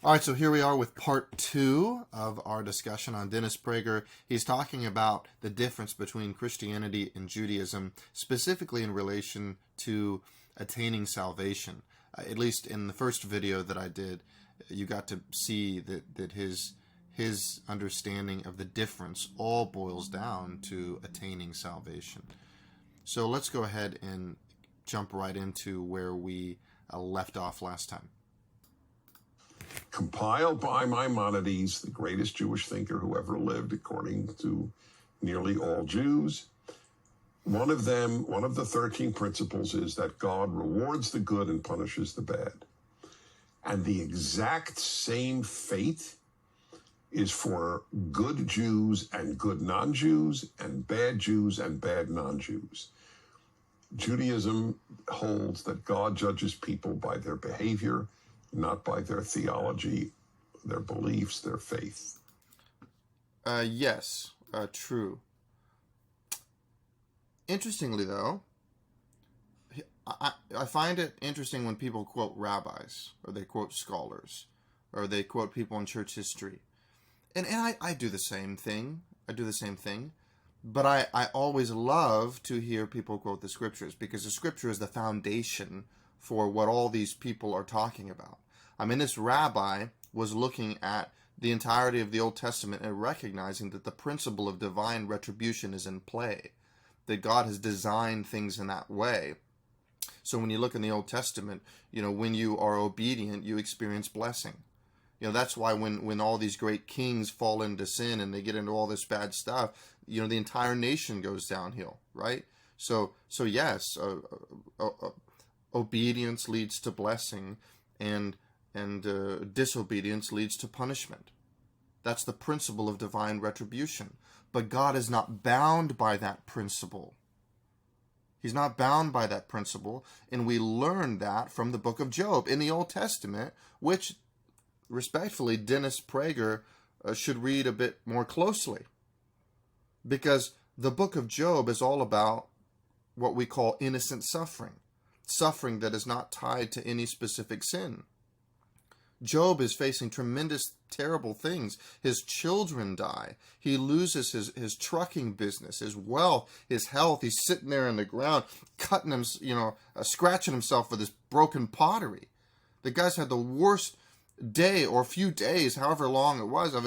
All right, so here we are with part 2 of our discussion on Dennis Prager. He's talking about the difference between Christianity and Judaism, specifically in relation to attaining salvation. At least in the first video that I did, you got to see that his understanding of the difference all boils down to attaining salvation. So let's go ahead and jump right into where we left off last time. Compiled by Maimonides, the greatest Jewish thinker who ever lived, according to nearly all Jews. One of the 13 principles is that God rewards the good and punishes the bad. And the exact same fate is for good Jews and good non-Jews, and bad Jews and bad non-Jews. Judaism holds that God judges people by their behavior, not by their theology, their beliefs, their faith. Yes, true. Interestingly, though, I find it interesting when people quote rabbis, or they quote scholars, or they quote people in church history. And I do the same thing. But I always love to hear people quote the scriptures, because the scripture is the foundation for what all these people are talking about. I mean, this rabbi was looking at the entirety of the Old Testament and recognizing that the principle of divine retribution is in play, that God has designed things in that way. So when you look in the Old Testament, when you are obedient, you experience blessing. That's why when all these great kings fall into sin and they get into all this bad stuff, the entire nation goes downhill, right? So yes, obedience leads to blessing, and disobedience leads to punishment. That's the principle of divine retribution. But God is not bound by that principle. He's not bound by that principle, and we learn that from the book of Job in the Old Testament, which, respectfully, Dennis Prager should read a bit more closely. Because the book of Job is all about what we call innocent suffering that is not tied to any specific sin. Job is facing tremendous, terrible things. His children die. He loses his trucking business, his wealth, his health. He's sitting there on the ground, cutting him, scratching himself with this broken pottery. The guy's had the worst day or few days, however long it was, of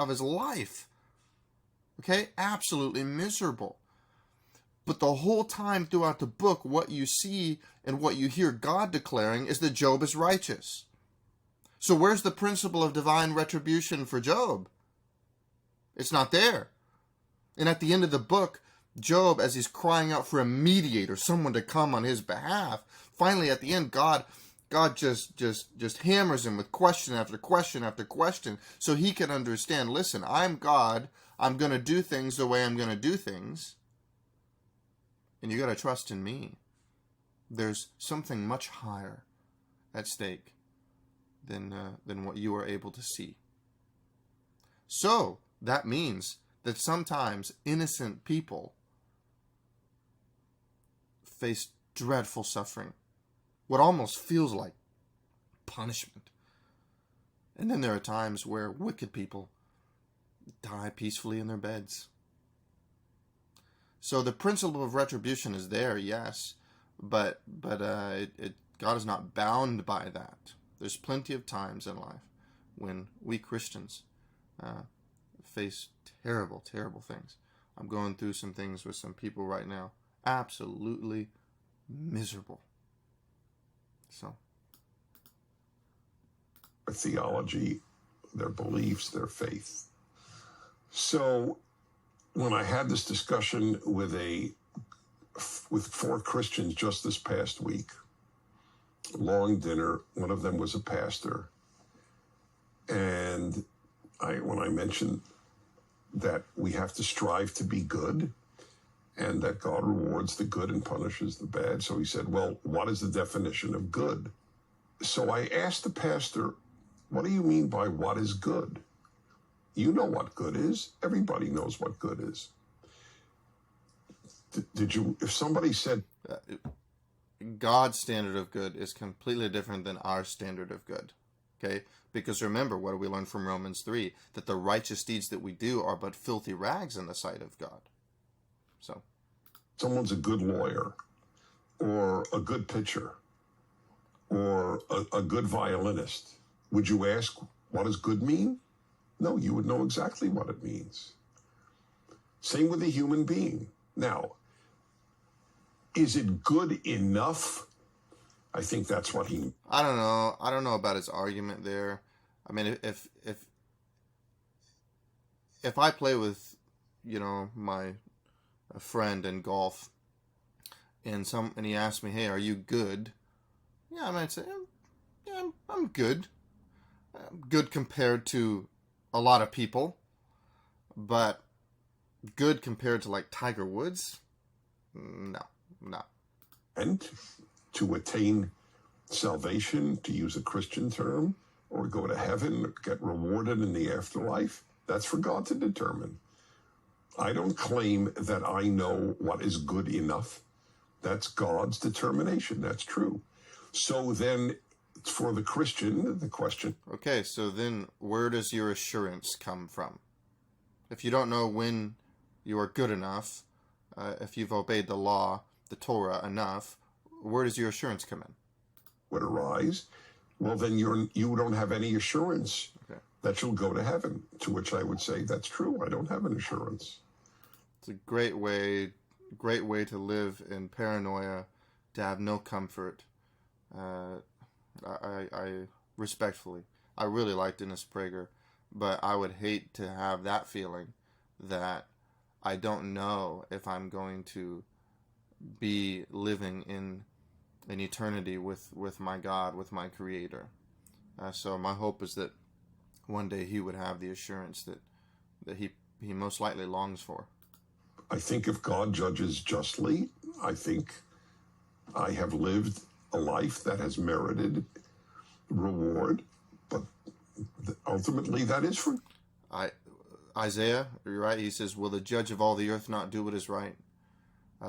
his life. Okay? Absolutely miserable. But the whole time throughout the book, what you see and what you hear God declaring is that Job is righteous. So where's the principle of divine retribution for Job? It's not there. And at the end of the book, Job, as he's crying out for a mediator, someone to come on his behalf, finally at the end, God just hammers him with question after question after question, so he can understand, listen, I'm God, I'm going to do things the way I'm going to do things, and you got to trust in me. There's something much higher at stake than what you are able to see. So that means that sometimes innocent people face dreadful suffering, what almost feels like punishment. And then there are times where wicked people die peacefully in their beds. So the principle of retribution is there, yes, but God is not bound by that. There's plenty of times in life when we Christians face terrible, terrible things. I'm going through some things with some people right now. Absolutely miserable. So. Their theology, their beliefs, their faith. So when I had this discussion with 4 Christians just this past week, long dinner, one of them was a pastor, and when I mentioned that we have to strive to be good and that God rewards the good and punishes the bad, so he said, well, what is the definition of good? So I asked the pastor, what do you mean by what is good? You know what good is. Everybody knows what good is. If somebody said, God's standard of good is completely different than our standard of good. Okay? Because remember, what do we learn from Romans 3? That the righteous deeds that we do are but filthy rags in the sight of God. So, someone's a good lawyer, or a good pitcher, or a good violinist, would you ask, what does good mean? No, you would know exactly what it means. Same with a human being. Now, is it good enough? I think that's what he... I don't know. I don't know about his argument there. I mean, if I play with, my friend in golf, and he asks me, "Hey, are you good?" Yeah, I might say, "Yeah, I'm good. I'm good compared to a lot of people, but good compared to like Tiger Woods? No." And to attain salvation, to use a Christian term, or go to heaven, or get rewarded in the afterlife, that's for God to determine. I don't claim that I know what is good enough. That's God's determination. That's true. So then, for the Christian, the question... Okay, so then where does your assurance come from? If you don't know when you are good enough, if you've obeyed the law, the Torah, enough, where does your assurance come in? Would arise, well, then you don't have any assurance that you'll go to heaven, to which I would say, that's true. I don't have an assurance. It's a great way to live in paranoia, to have no comfort. I respectfully, I really like Dennis Prager, but I would hate to have that feeling that I don't know if I'm going to be living in an eternity with my God, with my Creator. So my hope is that one day he would have the assurance that he most likely longs for. I think if God judges justly, I think I have lived a life that has merited reward, but ultimately that is for... Isaiah, you're right, he says, "Will the judge of all the earth not do what is right?"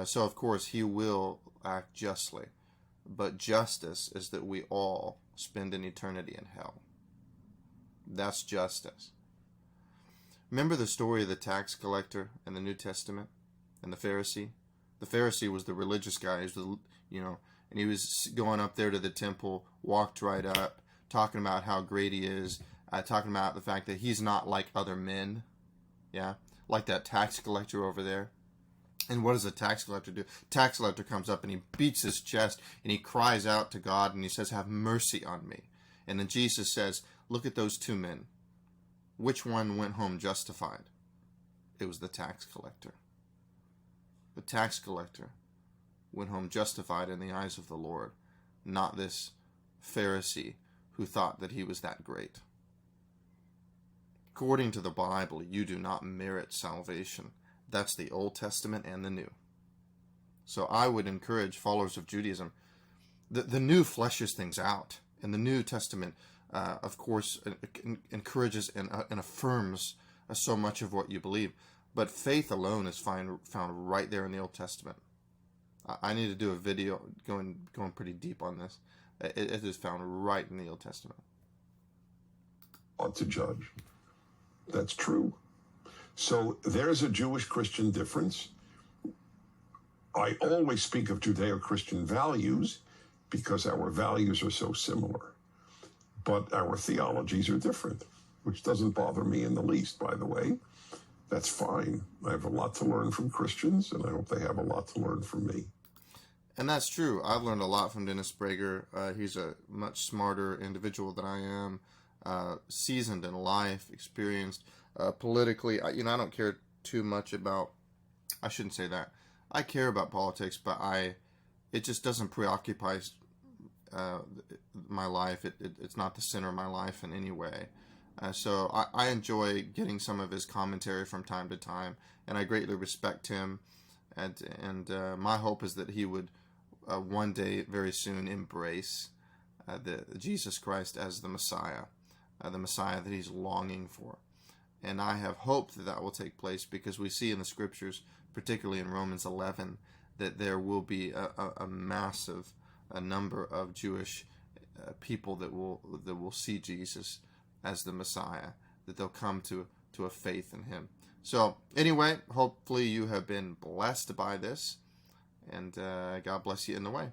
So of course he will act justly, but justice is that we all spend an eternity in hell. That's justice. Remember the story of the tax collector in the New Testament and the Pharisee? The Pharisee was the religious guy, and he was going up there to the temple, walked right up, talking about how great he is, talking about the fact that he's not like other men, like that tax collector over there. And what does a tax collector do? Tax collector comes up and he beats his chest and he cries out to God and he says, "Have mercy on me." And then Jesus says, "Look at those two men. Which one went home justified?" It was the tax collector. The tax collector went home justified in the eyes of the Lord, not this Pharisee who thought that he was that great. According to the Bible, you do not merit salvation. That's the Old Testament and the New. So I would encourage followers of Judaism. The New fleshes things out, and the New Testament of course, encourages and affirms so much of what you believe. But faith alone is found right there in the Old Testament. I need to do a video going pretty deep on this. It is found right in the Old Testament. Ought to judge. That's true. So there's a Jewish-Christian difference. I always speak of Judeo-Christian values because our values are so similar. But our theologies are different, which doesn't bother me in the least, by the way. That's fine. I have a lot to learn from Christians, and I hope they have a lot to learn from me. And that's true. I've learned a lot from Dennis Prager. He's a much smarter individual than I am, seasoned in life, experienced politically. I don't care too much about, I shouldn't say that. I care about politics, but it just doesn't preoccupy my life. It's not the center of my life in any way. So I enjoy getting some of his commentary from time to time, and I greatly respect him. And my hope is that he would one day, very soon, embrace the Jesus Christ as the Messiah that he's longing for. And I have hope that will take place because we see in the Scriptures, particularly in Romans 11, that there will be a massive number of Jewish people that will see Jesus as the Messiah, that they'll come to a faith in him. So anyway, hopefully you have been blessed by this, and God bless you in the way.